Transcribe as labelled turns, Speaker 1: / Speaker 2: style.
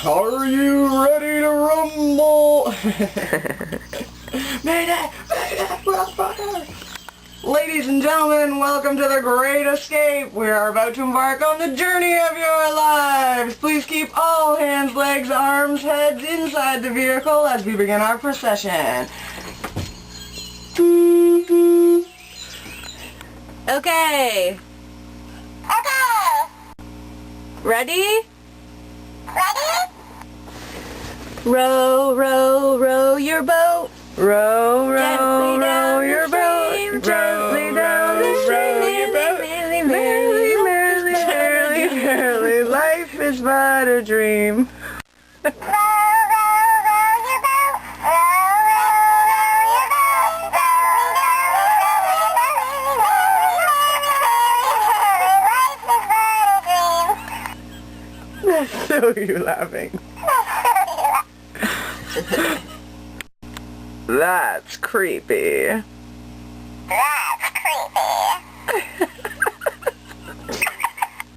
Speaker 1: Are you ready to rumble? Mayday! Mayday! Motherfucker! Ladies and gentlemen, welcome to The Great Escape. We are about to embark on the journey of your lives. Please keep all hands, legs, arms, heads inside the vehicle as we begin our procession. Okay. Ready? Row, row, row your boat. Row, row, row your boat. Gently down the stream. Row your boat. Merrily, merrily, merrily, merrily. Life is but a dream. So you laughing? That's creepy.
Speaker 2: That's